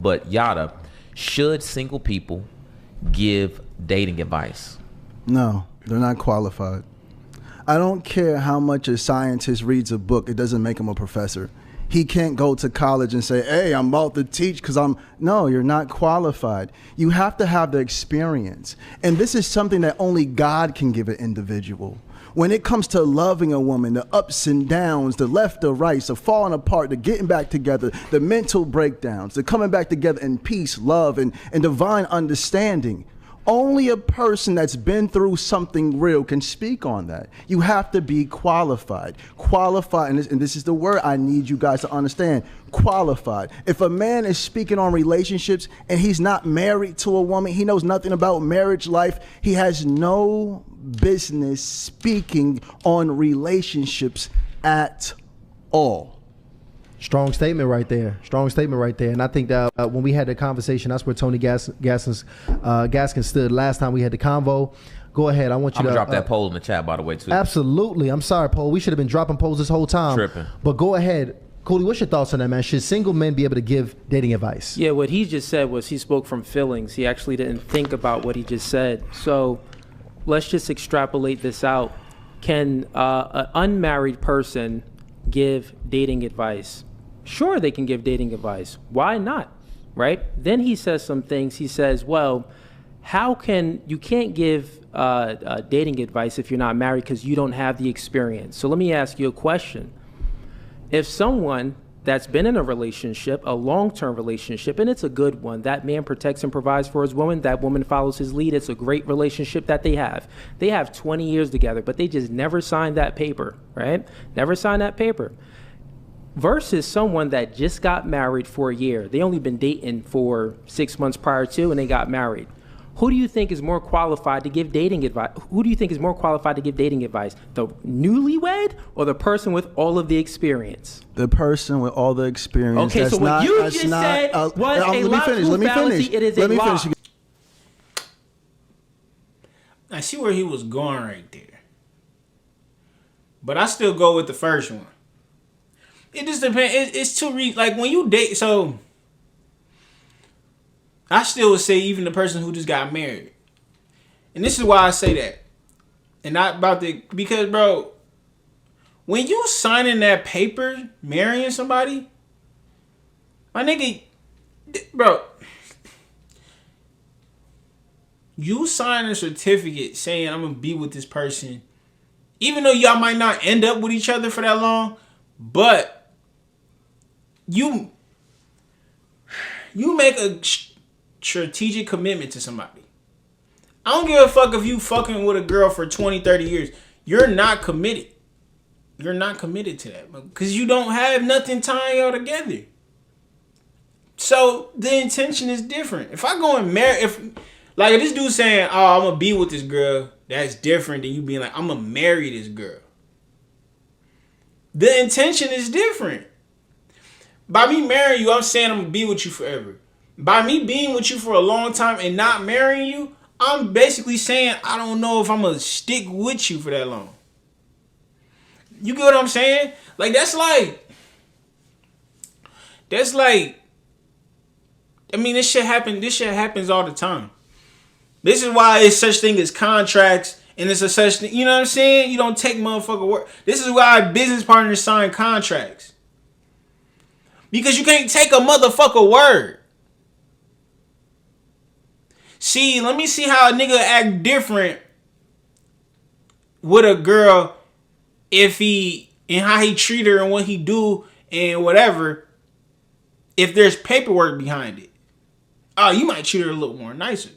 But Yada, should single people give dating advice? No, they're not qualified. I don't care how much a scientist reads a book, it doesn't make him a professor. He can't go to college and say, hey, I'm about to teach because No, you're not qualified. You have to have the experience. And this is something that only God can give an individual. When it comes to loving a woman, the ups and downs, the left, the right, the falling apart, the getting back together, the mental breakdowns, the coming back together in peace, love, and divine understanding. Only a person that's been through something real can speak on that. You have to be qualified. Qualified, and this is the word I need you guys to understand. Qualified. If a man is speaking on relationships and he's not married to a woman, he knows nothing about marriage life, he has no business speaking on relationships at all. Strong statement right there. And I think that when we had the conversation, that's where Tony Gaskin stood last time we had the convo. Go ahead. I want you to drop that poll in the chat, by the way, too. Absolutely. I'm sorry, Poll. We should have been dropping polls this whole time. Tripping. But go ahead. Cooley, what's your thoughts on that, man? Should single men be able to give dating advice? Yeah, what he just said was he spoke from feelings. He actually didn't think about what he just said. So let's just extrapolate this out. Can an unmarried person give dating advice? Sure, they can give dating advice. Why not? Right? Then he says some things. He says, well, you can't give dating advice if you're not married because you don't have the experience. So let me ask you a question. If someone that's been in a relationship, a long-term relationship, and it's a good one, that man protects and provides for his woman, that woman follows his lead, it's a great relationship that they have. They have 20 years together, but they just never signed that paper, right? Never signed that paper. Versus someone that just got married for a year. They only been dating for 6 months prior to, and they got married. Who do you think is more qualified to give dating advice? Who do you think is more qualified to give dating advice? The newlywed or the person with all of the experience? The person with all the experience. Okay, so what you just said was a logical fallacy. It is a lie. I see where he was going right there. But I still go with the first one. It just depends. It's too like when you date. So I still would say even the person who just got married, and this is why I say that, and not about the because bro, when you signing that paper marrying somebody, my nigga, bro, you sign a certificate saying I'm gonna be with this person, even though y'all might not end up with each other for that long, but you make a strategic commitment to somebody. I don't give a fuck if you fucking with a girl for 20, 30 years. You're not committed. You're not committed to that because you don't have nothing tying y'all together. So the intention is different. If I go and marry, if this dude saying, "Oh, I'm gonna be with this girl," that's different than you being like, "I'm gonna marry this girl." The intention is different. By me marrying you, I'm saying I'm going to be with you forever. By me being with you for a long time and not marrying you, I'm basically saying I don't know if I'm going to stick with you for that long. You get what I'm saying? Like, that's like, I mean, this shit happens all the time. This is why it's such thing as contracts and it's a such thing, you know what I'm saying? You don't take motherfucker work. This is why business partners sign contracts. Because you can't take a motherfucker word. See, let me see how a nigga act different with a girl if he, and how he treat her and what he do and whatever, if there's paperwork behind it. Oh, you might treat her a little more nicer.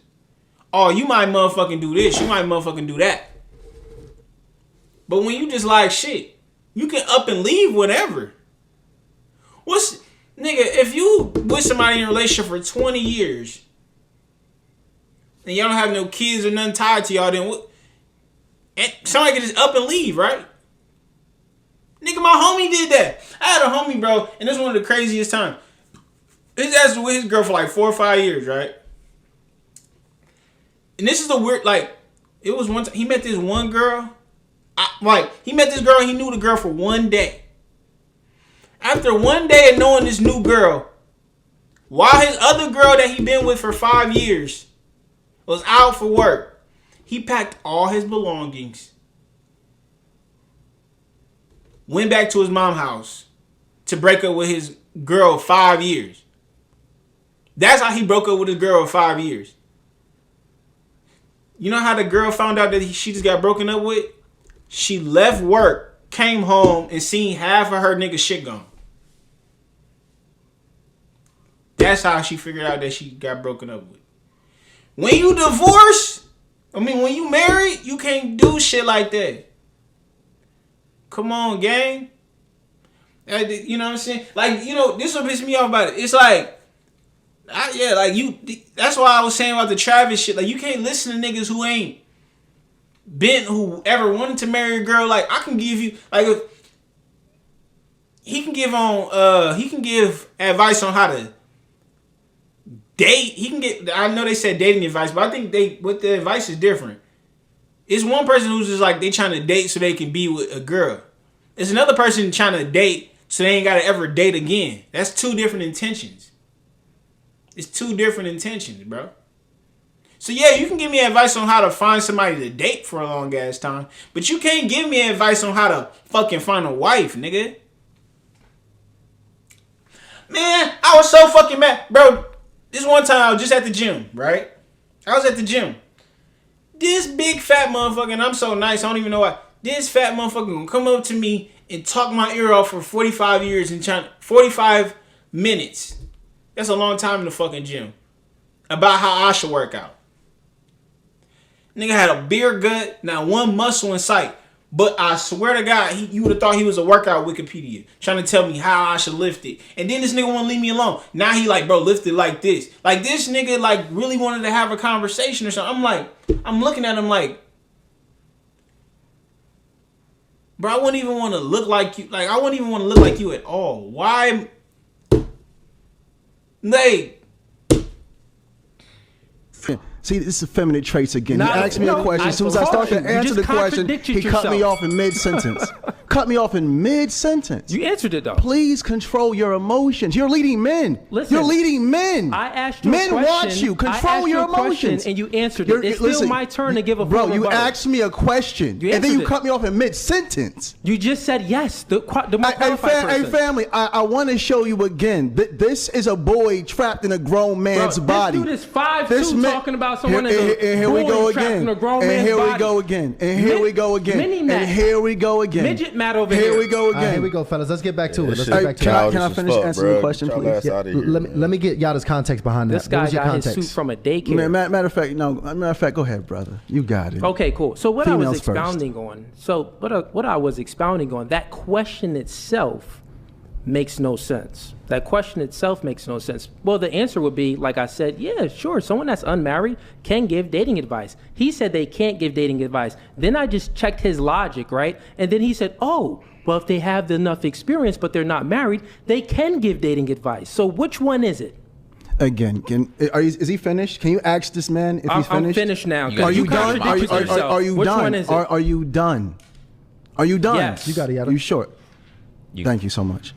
Oh, you might motherfucking do this. You might motherfucking do that. But when you just like shit, you can up and leave whatever. Nigga, if you with somebody in a relationship for 20 years and y'all don't have no kids or nothing tied to y'all, then what? And somebody can just up and leave, right? Nigga, my homie did that. I had a homie, bro, and this is one of the craziest times. His ass was with his girl for like 4 or 5 years, right? And this is the weird, like, it was one time, he met this one girl. He met this girl and he knew the girl for one day. After one day of knowing this new girl, while his other girl that he been with for 5 years was out for work, he packed all his belongings, went back to his mom's house to break up with his girl of 5 years. That's how he broke up with his girl of 5 years. You know how the girl found out that she just got broken up with? She left work, came home, and seen half of her nigga shit gone. That's how she figured out that she got broken up with. When you divorce, when you married, you can't do shit like that. Come on, gang. You know what I'm saying? Like, you know, this will piss me off about it. It's like, that's why I was saying about the Travis shit. Like, you can't listen to niggas who ain't who ever wanted to marry a girl. Like, I can give you, like, if he can give advice on how to date. He can get, I know they said dating advice, but I think what the advice is different. It's one person who's just like, they trying to date so they can be with a girl. It's another person trying to date so they ain't got to ever date again. That's two different intentions. It's two different intentions, bro. So yeah, you can give me advice on how to find somebody to date for a long ass time, but you can't give me advice on how to fucking find a wife, nigga. Man, I was so fucking mad. Bro, this one time I was just at the gym, right? I was at the gym. This big fat motherfucker, and I'm so nice, I don't even know why. This fat motherfucker gonna come up to me and talk my ear off for 45 years and 45 minutes. That's a long time in the fucking gym. About how I should work out. Nigga had a beer gut, not one muscle in sight. But I swear to God, you would have thought he was a workout Wikipedia. Trying to tell me how I should lift it. And then this nigga won't leave me alone. Now he like, bro, lift it like this. Like this nigga like really wanted to have a conversation or something. I'm like, I'm looking at him like, bro, I wouldn't even want to look like you. Like, I wouldn't even want to look like you at all. Why? See, this is feminine traits again. He asked me a question. As soon as I start to answer the question, he cut me off in mid-sentence. Cut me off in mid-sentence. You answered it, though. Please control your emotions. You're leading men. Listen, you're leading men. I asked you men a question. Want you. Control your emotions. And you answered it. It's still my turn to give a bro, full you rebuttal. asked me a question, and then you cut me off in mid-sentence. You just said yes. The more qualified person. Hey, family, I want to show you again. This is a boy trapped in a grown man's body. This dude is 5'2", talking about someone as a here we go trapped again. in a grown man's body. And here we go again. And here we go again. And here we go again. Midget Matt over here. Here we go again. Here we go, fellas. Let's get back to it. Let's Hey, get back to it. can I finish answering the question, please? Yeah, let me get y'all's context behind that. This guy got his suit from a daycare. Matter of fact, go ahead, brother. You got it. Okay, cool. So what Females I was expounding on. So what I was expounding on, that question itself makes no sense. That question itself makes no sense. Well, the answer would be, like I said, yeah, sure, someone that's unmarried can give dating advice. He said they can't give dating advice. Then I just checked his logic, right? And then he said, oh, well, if they have enough experience but they're not married, they can give dating advice. So which one is it? Again, is he finished? Can you ask this man if he's finished? I'm finished now. Are you done? Are you Which done? one is it? Are you done? Are you done? Yes. You got it, Yada. You sure? Thank you so much.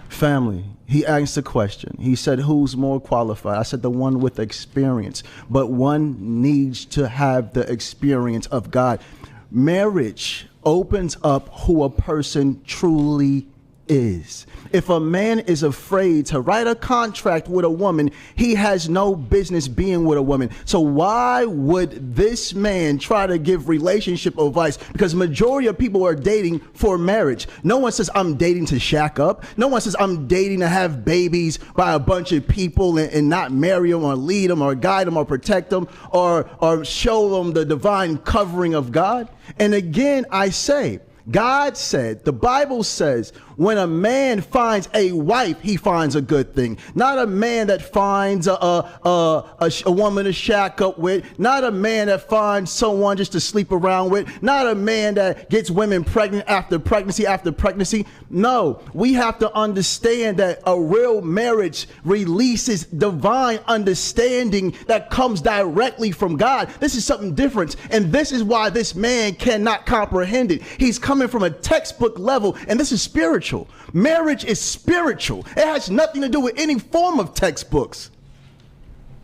Family, he asked a question. He said, who's more qualified? I said the one with experience, but one needs to have the experience of God. Marriage opens up who a person truly is. If a man is afraid to write a contract with a woman, he has no business being with a woman. So why would this man try to give relationship advice? Because majority of people are dating for marriage. No one says I'm dating to shack up. No one says I'm dating to have babies by a bunch of people and not marry them or lead them or guide them or protect them or show them the divine covering of God. And again, I say, God said, the Bible says, when a man finds a wife, he finds a good thing. Not a man that finds a woman to shack up with. Not a man that finds someone just to sleep around with. Not a man that gets women pregnant after pregnancy after pregnancy. No, we have to understand that a real marriage releases divine understanding that comes directly from God. This is something different. And this is why this man cannot comprehend it. He's coming from a textbook level, and this is spiritual. spiritual. Marriage is spiritual. It has nothing to do with any form of textbooks.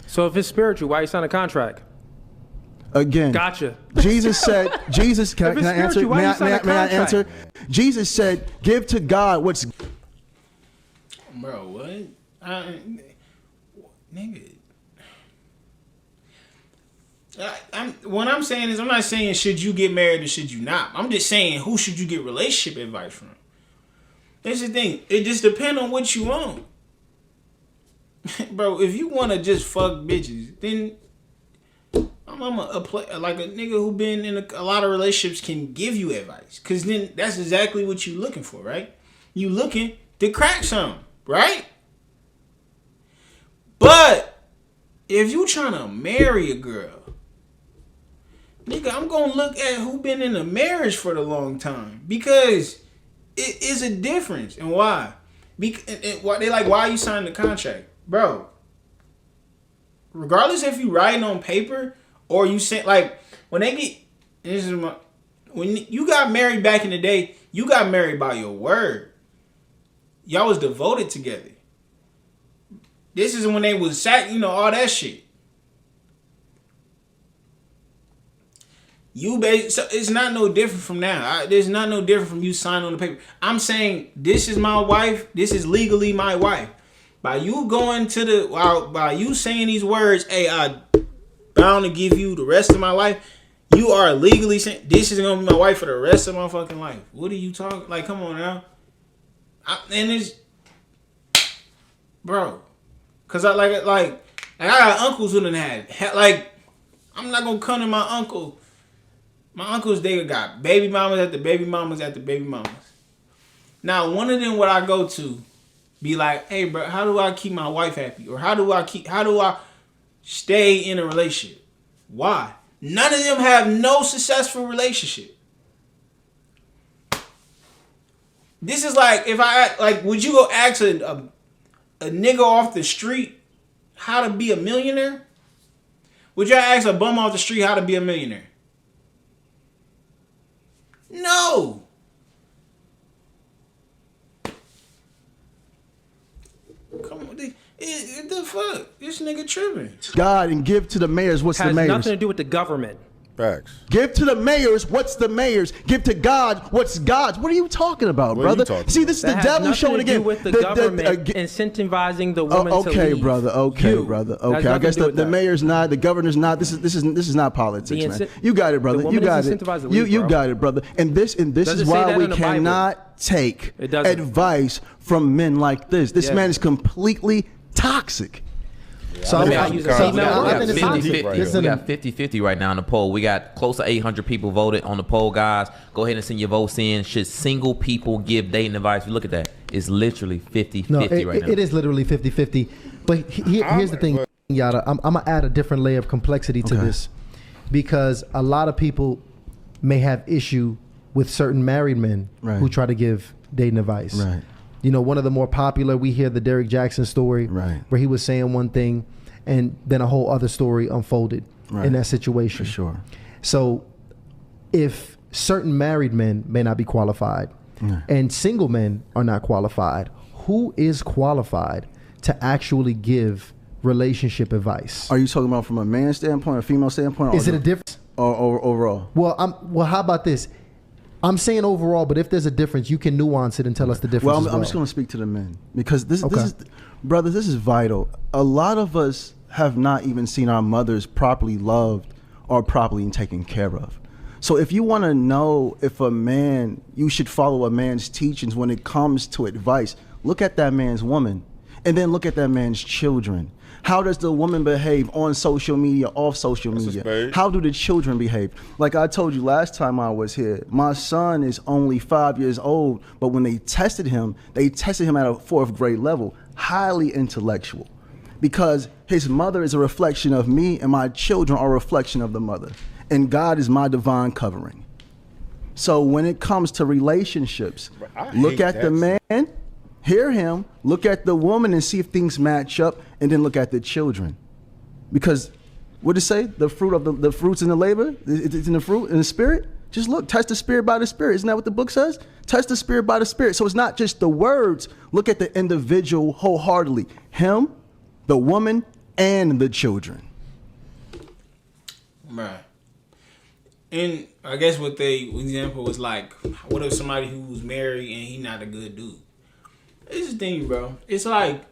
So if it's spiritual, why you sign a contract? Again, Gotcha. Jesus said, Jesus, can If I it's answer? spiritual, why May you I sign a answer? contract? Jesus said, give to God what's. Bro, what? Nigga. What I'm saying is, I'm not saying should you get married or should you not. I'm just saying who should you get relationship advice from. That's the thing. It just depends on what you want. Bro, if you want to just fuck bitches, then I'm a nigga who been in a lot of relationships can give you advice. Because then that's exactly what you looking for, right? You looking to crack something, right? But if you trying to marry a girl, nigga, I'm going to look at who been in a marriage for the long time. Because it is a difference. And why? They like, why you signing the contract? Bro, regardless if you writing on paper or you sent, like, when you got married back in the day, you got married by your word. Y'all was devoted together. This is when they was all that shit. So it's not no different from now. There's not no different from you signing on the paper. I'm saying this is my wife. This is legally my wife. By you by you saying these words, hey, I bound to give you the rest of my life. You are legally saying this is gonna be my wife for the rest of my fucking life. What are you talking? Like, come on now. Bro, cause I got uncles who done had like, I'm not gonna come to my uncle. My uncles, they got baby mamas at the baby mamas at the baby mamas. Now, one of them, what I go to, be like, hey, bro, how do I keep my wife happy? Or how do I stay in a relationship? Why? None of them have no successful relationship. This is like, would you go ask a nigga off the street how to be a millionaire? Would y'all ask a bum off the street how to be a millionaire? No. Come on, the fuck? This nigga tripping. God and give to the mayors what's the Has mayors. nothing to do with the government. Facts. Give to the mayors what's the mayors. Give to God what's God's. What are you talking about, What are you brother? talking See, this is That the has devil nothing showing to again. do with the government incentivizing the woman to Okay, leave. brother. Okay, You. brother. That has Okay, I nothing guess to do with the that. mayor's not, the governor's not. This is not politics, man. You got it, brother. the You woman got is it. incentivized to leave, You bro. got it, brother. And this Does is it say why that we in the Bible? cannot take It doesn't. advice from men like this. This Yeah. man is completely toxic. So Let me I- not use so a I- female I word. think it's 50-50. right listen, We got 50-50 right now in the poll. We got close to 800 people voted on the poll, guys. Go ahead and send your votes in. Should single people give dating advice? Look at that. It's literally 50-50 No, right now. it is literally 50-50. But here's the thing, Yada. I'm going to add a different layer of complexity to Okay. this. Because a lot of people may have issue with certain married men Right. who try to give dating advice. Right. You know, one of the more popular, we hear the Derek Jackson story, Right. where he was saying one thing and then a whole other story unfolded Right. in that situation. For sure. So if certain married men may not be qualified and single men are not qualified, who is qualified to actually give relationship advice? Are you talking about from a man standpoint, a female standpoint? Is it a difference? or overall? Well, how about this? I'm saying overall, but if there's a difference, you can nuance it and tell us the difference. Well, as I'm just going to speak to the men because this is, brothers, this is vital. A lot of us have not even seen our mothers properly loved or properly taken care of. So if you want to know if a man, you should follow a man's teachings when it comes to advice, look at that man's woman and then look at that man's children. How does the woman behave on social media, off social media? How do the children behave? Like I told you last time I was here, my son is only 5 years old, but when they tested him at a 4th grade level, highly intellectual. Because his mother is a reflection of me and my children are a reflection of the mother. And God is my divine covering. So when it comes to relationships, look at the man, hear him, look at the woman and see if things match up, and then look at the children. Because what did it say? The fruits in the labor? It's in the fruit, in the spirit? Just look, test the spirit by the spirit. Isn't that what the book says? Test the spirit by the spirit. So it's not just the words. Look at the individual wholeheartedly. Him, the woman, and the children. Right. And I guess what the example was like, what if somebody who was married and he not a good dude? It's the thing, bro. It's like,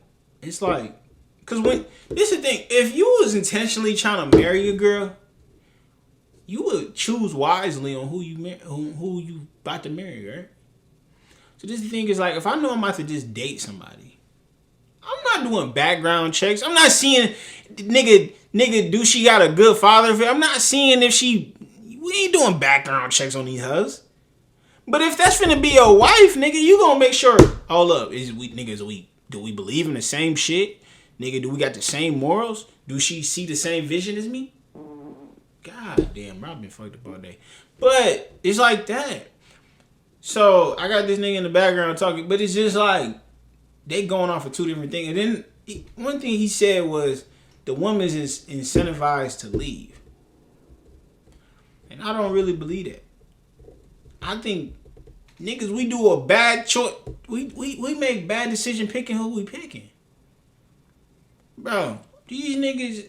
cause when this is the thing, if you was intentionally trying to marry a girl, you would choose wisely on who you about to marry, right? So this thing is like, if I know I'm about to just date somebody, I'm not doing background checks. I'm not seeing, nigga, do she got a good father? I'm not seeing if we ain't doing background checks on these hoes. But if that's finna be your wife, nigga, you gonna make sure, hold up, do we believe in the same shit? Nigga, do we got the same morals? Do she see the same vision as me? God damn, bro, I've been fucked up all day. But it's like that. So I got this nigga in the background talking, but it's just like they going off of two different things. And then one thing he said was the woman is incentivized to leave. And I don't really believe that. I think niggas, we do a bad choice. We make bad decision picking who we picking. Bro, these niggas,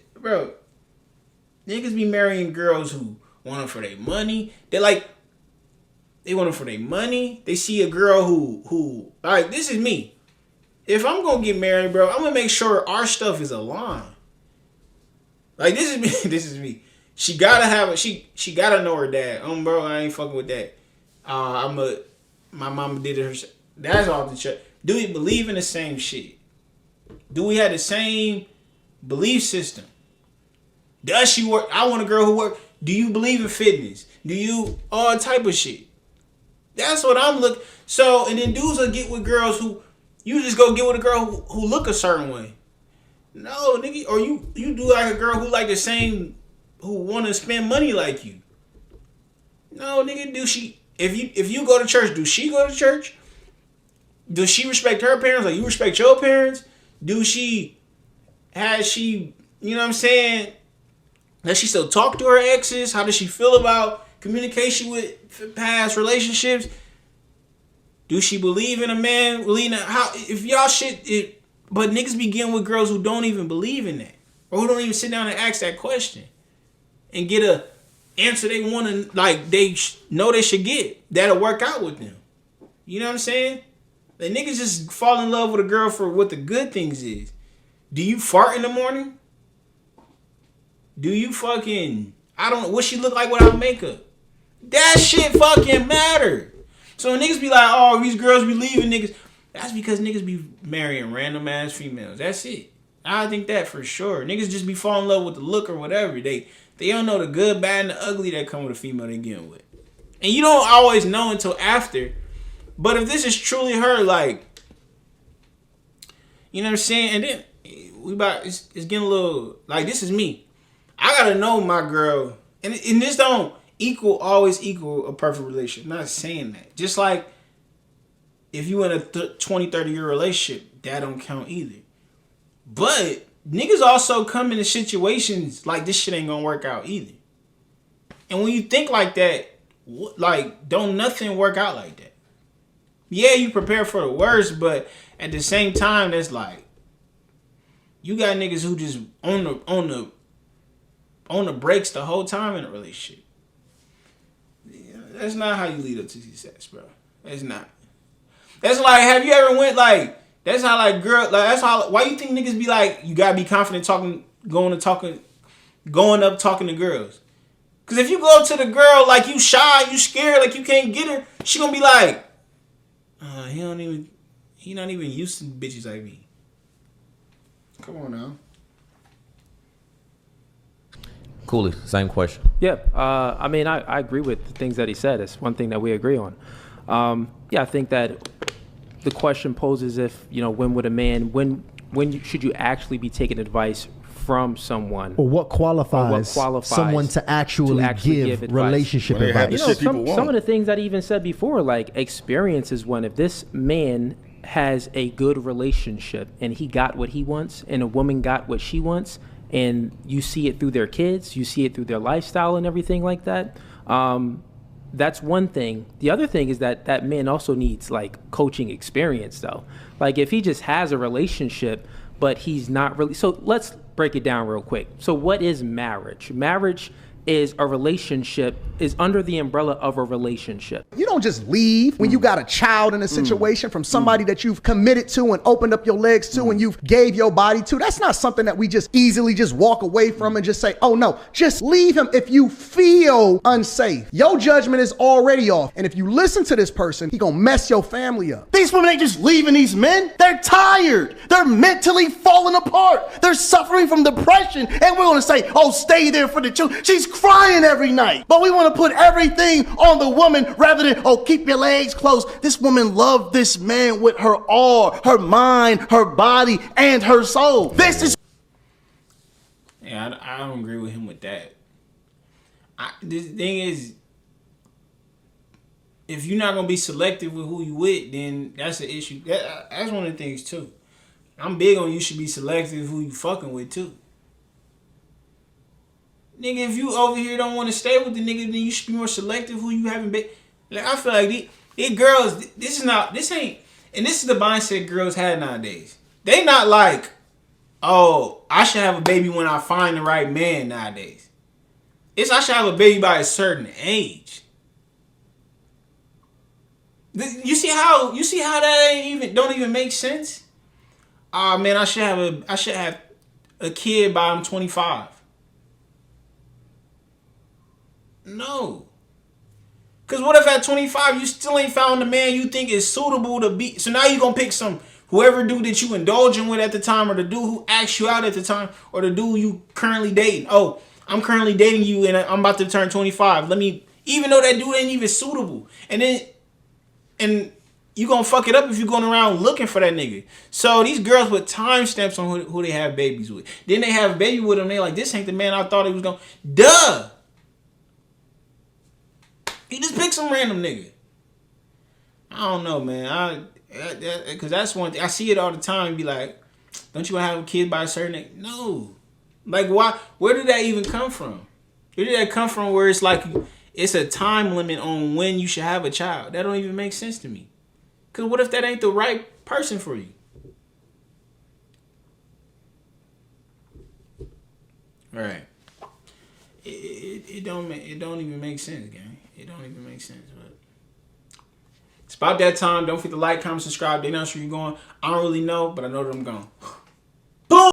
niggas be marrying girls who want them for their money. They want them for their money. They see a girl who like, this is me. If I'm gonna get married, bro, I'm gonna make sure our stuff is aligned. Like, this is me. This is me. She gotta she gotta know her dad. Bro, I ain't fucking with that. My mama did it herself. That's all the shit. Do we believe in the same shit? Do we have the same belief system? Does she work? I want a girl who work. Do you believe in fitness? Do you all type of shit? That's what I'm looking. So, and then dudes will get with girls who you just go get with a girl who look a certain way. No, nigga, or you do like a girl who like the same, who want to spend money like you. No, nigga, if you go to church, do she go to church? Does she respect her parents like you respect your parents? You know what I'm saying? Does she still talk to her exes? How does she feel about communication with past relationships? Do she believe in a man? If y'all shit, but niggas begin with girls who don't even believe in that, or who don't even sit down and ask that question and get a answer they want to, like, they know they should get that'll work out with them. You know what I'm saying? The niggas just fall in love with a girl for what the good things is. Do you fart in the morning? Do you fucking, I don't know, what she look like without makeup? That shit fucking matter. So when niggas be like, oh, these girls be leaving niggas, that's because niggas be marrying random ass females. That's it. I think that for sure. Niggas just be falling in love with the look or whatever. They don't know the good, bad, and the ugly that come with a female they getting with. And you don't always know until after. But if this is truly her, like, you know what I'm saying? And then it's getting a little, like, this is me. I gotta know my girl. And this don't always equal a perfect relationship. I'm not saying that. Just like if you in a 20, 30-year relationship, that don't count either. But niggas also come into situations like this shit ain't gonna work out either. And when you think like that, like, don't nothing work out like that. Yeah, you prepare for the worst, but at the same time, that's like, you got niggas who just on the brakes the whole time in a relationship. Yeah, that's not how you lead up to success, bro. That's not. That's like, have you ever went like, that's how like girl, like that's how, why you think niggas be like, you gotta be confident going up talking to girls? Cause if you go up to the girl like you shy, you scared, like you can't get her, she gonna be like, he not even used to bitches like me. Come on now. Cooley, same question. Yeah, I mean, I agree with the things that he said. It's one thing that we agree on. I think that the question poses if, when would a man, when should you actually be taking advice from someone? Or what qualifies someone to actually give relationship advice? Some of the things that he even said before, like experience is one. If this man has a good relationship and he got what he wants and a woman got what she wants, and you see it through their kids, you see it through their lifestyle and everything like that, That's one thing. The other thing is that that man also needs like coaching experience though. Like if he just has a relationship, but he's not really. So let's break it down real quick. So what is marriage? Marriage is a relationship, is under the umbrella of a relationship. You don't just leave when you got a child in a situation from somebody that you've committed to and opened up your legs to and you've gave your body to. That's not something that we just easily just walk away from and just say, oh no, just leave him if you feel unsafe. Your judgment is already off. And if you listen to this person, he gonna mess your family up. These women ain't just leaving these men. They're tired. They're mentally falling apart. They're suffering from depression. And we're gonna say, oh, stay there for the children. She's crying every night. But we want to put everything on the woman rather than, oh, keep your legs closed. This woman loved this man with her all, her mind, her body, and her soul. This is... Yeah, I don't agree with him with that. The thing is, if you're not gonna be selective with who you with, then that's the issue. That's one of the things too. I'm big on you should be selective who you fucking with too. Nigga, if you over here don't want to stay with the nigga, then you should be more selective who you haven't been. Like I feel like these girls, this ain't, and this is the mindset girls had nowadays. They not like, oh, I should have a baby when I find the right man nowadays. It's I should have a baby by a certain age. You see how that don't even make sense? Man, I should have a kid by I'm 25. No. Because what if at 25 you still ain't found the man you think is suitable to be? So now you going to pick whoever dude that you indulging with at the time, or the dude who asked you out at the time, or the dude you currently dating. Oh, I'm currently dating you and I'm about to turn 25. Even though that dude ain't even suitable. And you going to fuck it up if you're going around looking for that nigga. So these girls put timestamps on who they have babies with. Then they have a baby with them. They like, this ain't the man I thought he was going to. Duh. He just picked some random nigga. I don't know, man. Because that's one thing. I see it all the time. Be like, don't you want to have a kid by a certain age? No. Like, why? Where did that even come from? Where did that come from where it's like, it's a time limit on when you should have a child? That don't even make sense to me. Because what if that ain't the right person for you? All right. It don't even make sense, gang. It don't even make sense, but it's about that time. Don't forget to like, comment, subscribe. They not sure you're going. I don't really know, but I know that I'm going. Boom!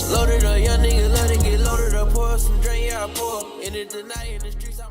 Loaded up, young nigga, let it get loaded up. Pour some drink, yeah, I pour. In it tonight in the streets, I'm